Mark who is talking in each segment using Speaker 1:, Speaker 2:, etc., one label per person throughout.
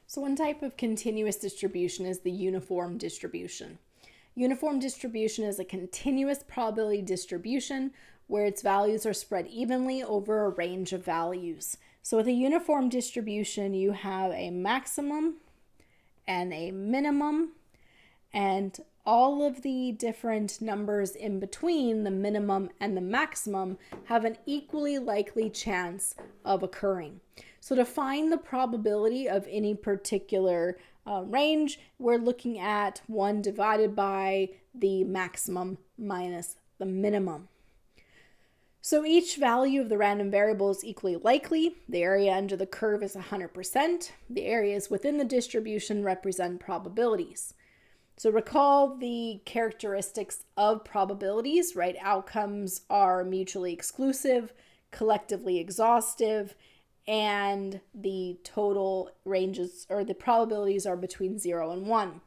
Speaker 1: So one type of continuous distribution is the uniform distribution. Uniform distribution is a continuous probability distribution where its values are spread evenly over a range of values. So with a uniform distribution, you have a maximum and a minimum, and all of the different numbers in between the minimum and the maximum have an equally likely chance of occurring. So to find the probability of any particular range, we're looking at 1 divided by the maximum minus the minimum. So each value of the random variable is equally likely. The area under the curve is 100%. The areas within the distribution represent probabilities. So recall the characteristics of probabilities, right? Outcomes are mutually exclusive, collectively exhaustive, and the total ranges or the probabilities are between 0 and 1.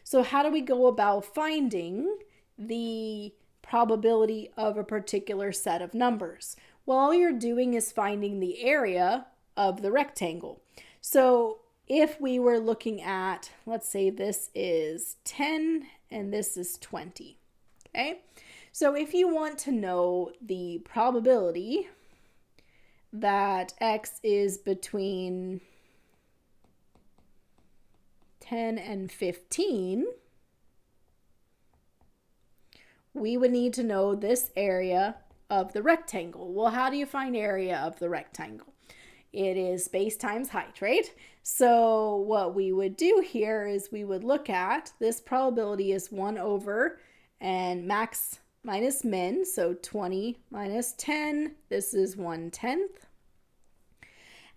Speaker 1: So how do we go about finding the probability of a particular set of numbers? Well, all you're doing is finding the area of the rectangle. So if we were looking at, let's say this is 10 and this is 20, okay? So if you want to know the probability that x is between 10 and 15, we would need to know this area of the rectangle. Well, how do you find area of the rectangle? It is base times height, right? So what we would do here is we would look at this probability is 1 over and max minus min, so 20 minus 10, this is 1/10.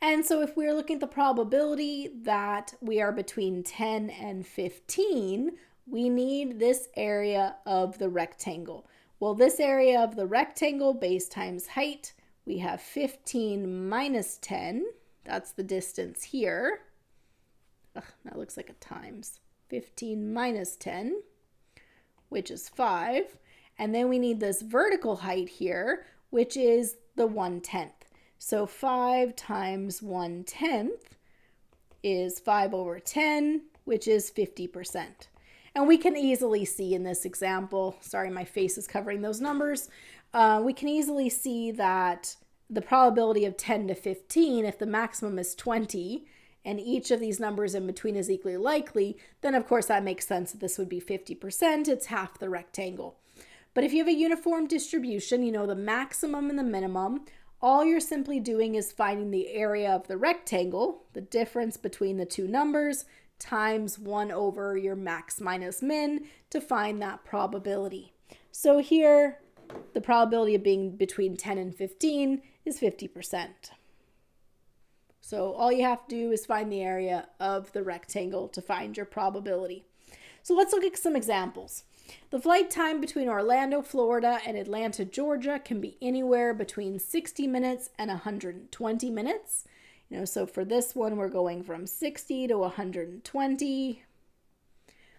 Speaker 1: And so if we're looking at the probability that we are between 10 and 15, we need this area of the rectangle. Well, this area of the rectangle, base times height, we have 15 minus 10. That's the distance here. That looks like a times. 15 minus 10, which is 5. And then we need this vertical height here, which is the 1/10. So 5 times 1/10 is 5 over 10, which is 50%. And we can easily see in this example, sorry, my face is covering those numbers. We can easily see that the probability of 10 to 15, if the maximum is 20, and each of these numbers in between is equally likely, then of course that makes sense that this would be 50%. It's half the rectangle. But if you have a uniform distribution, you know the maximum and the minimum, all you're simply doing is finding the area of the rectangle, the difference between the two numbers, times 1 over your max minus min to find that probability. So here, the probability of being between 10 and 15 is 50%. So all you have to do is find the area of the rectangle to find your probability. So let's look at some examples. The flight time between Orlando, Florida and Atlanta, Georgia can be anywhere between 60 minutes and 120 minutes. So for this one, we're going from 60 to 120.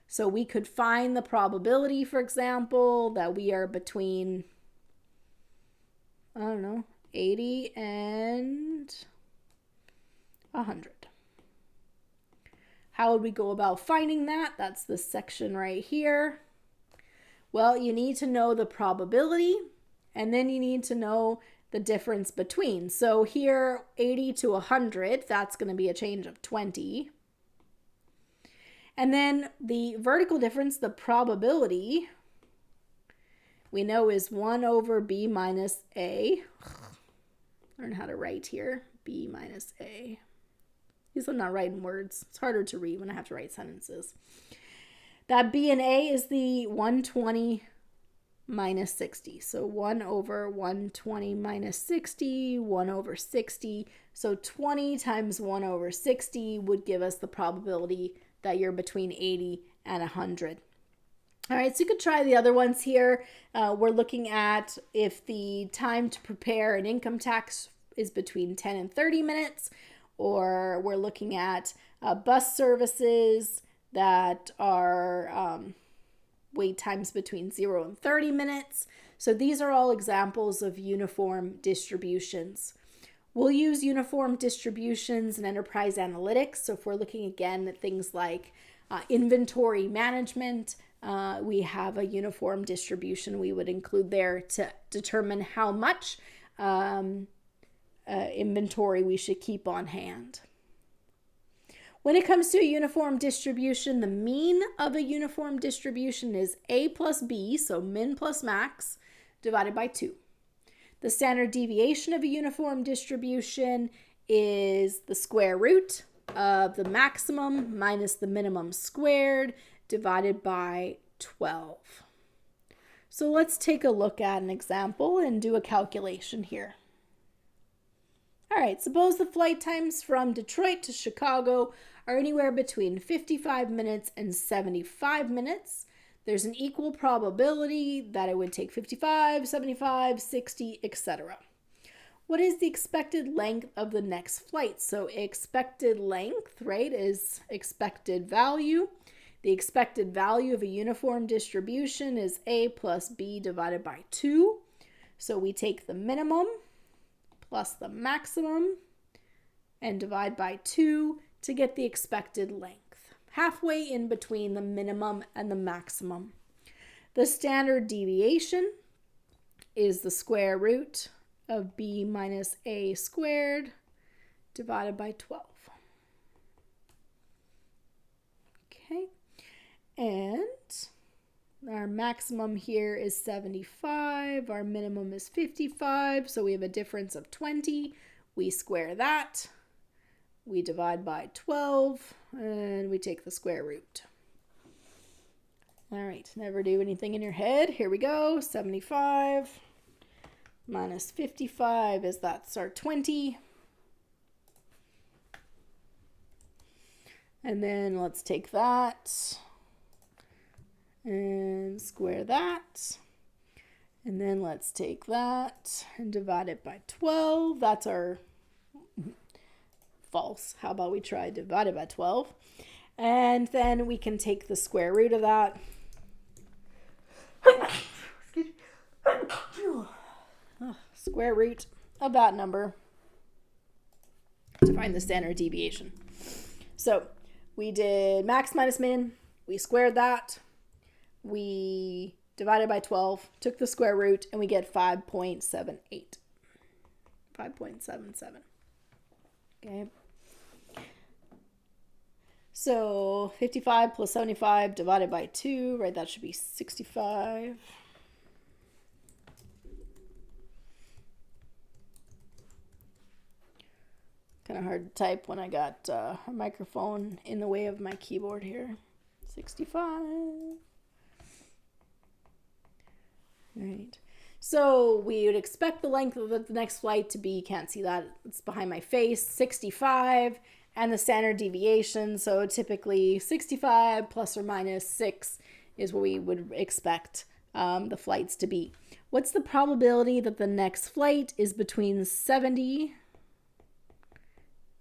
Speaker 1: So we could find the probability, for example, that we are between, 80 and 100. How would we go about finding that? That's the section right here. Well, you need to know the probability, and then you need to know the difference between. So here, 80 to 100, that's going to be a change of 20. And then the vertical difference, the probability, we know is 1 over b minus a. Learn how to write here, b minus a. These are not writing words. It's harder to read when I have to write sentences. That b and a is the 120 minus 60. So 1 over 120 minus 60, 1 over 60. So 20 times 1 over 60 would give us the probability that you're between 80 and 100. All right, so you could try the other ones here. We're looking at if the time to prepare an income tax is between 10 and 30 minutes, or we're looking at bus services that are wait times between 0 and 30 minutes. So these are all examples of uniform distributions. We'll use uniform distributions in enterprise analytics. So if we're looking again at things like inventory management, we have a uniform distribution we would include there to determine how much inventory we should keep on hand. When it comes to a uniform distribution, the mean of a uniform distribution is A plus B, so min plus max, divided by 2. The standard deviation of a uniform distribution is the square root of the maximum minus the minimum squared divided by 12. So let's take a look at an example and do a calculation here. All right, suppose the flight times from Detroit to Chicago are anywhere between 55 minutes and 75 minutes. There's an equal probability that it would take 55, 75, 60, etc. What is the expected length of the next flight? So expected length, right, is expected value. The expected value of a uniform distribution is A plus B divided by 2. So we take the minimum plus the maximum and divide by 2 to get the expected length. Halfway in between the minimum and the maximum. The standard deviation is the square root of b minus a squared divided by 12. Okay, and our maximum here is 75, our minimum is 55, so we have a difference of 20. We square that, we divide by 12, and we take the square root. All right, never do anything in your head. Here we go. 75 minus 55 is that's our 20. And then let's take that and square that. And then let's take that and divide it by 12. That's our false. How about we try divided by 12? And then we can take the square root of that. Square root of that number to find the standard deviation. So we did max minus min. We squared that. We divided by 12, took the square root, and we get 5.78. 5.77. Okay. So 55 plus 75 divided by 2, right? That should be 65. Kind of hard to type when I got a microphone in the way of my keyboard here. 65. All right. So we would expect the length of the next flight to be, can't see that, it's behind my face, 65, and the standard deviation. So typically 65 plus or minus 6 is what we would expect the flights to be. What's the probability that the next flight is between 70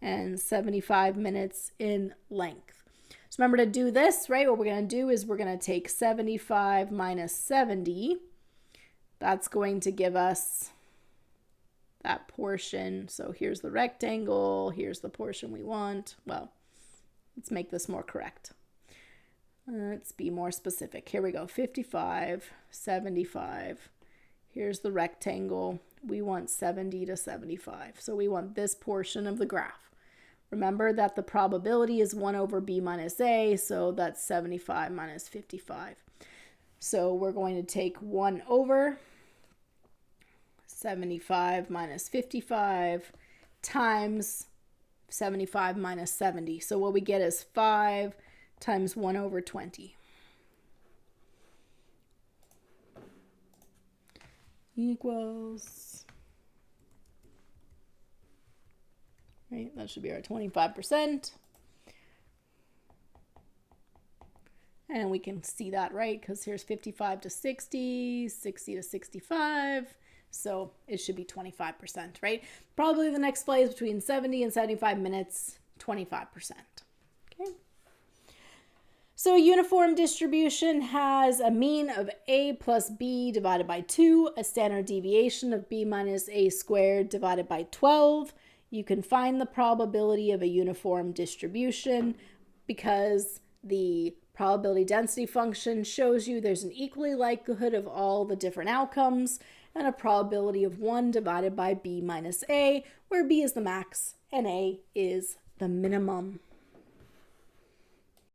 Speaker 1: and 75 minutes in length? So remember to do this, right? What we're going to do is we're going to take 75 minus 70. That's going to give us that portion. So here's the rectangle. Here's the portion we want. Well, let's make this more correct. Let's be more specific. Here we go. 55, 75. Here's the rectangle. We want 70 to 75. So we want this portion of the graph. Remember that the probability is 1 over b minus a, so that's 75 minus 55. So we're going to take 1 over 75 minus 55 times 75 minus 70. So what we get is 5 times 1 over 20. Equals, right, that should be our 25%. And we can see that, right, because here's 55 to 60, 60 to 65. So it should be 25%, right? Probably the next flight is between 70 and 75 minutes, 25%. Okay. So a uniform distribution has a mean of a plus b divided by 2, a standard deviation of b minus a squared divided by 12. You can find the probability of a uniform distribution because the probability density function shows you there's an equally likelihood of all the different outcomes and a probability of 1 divided by b minus a, where b is the max and a is the minimum.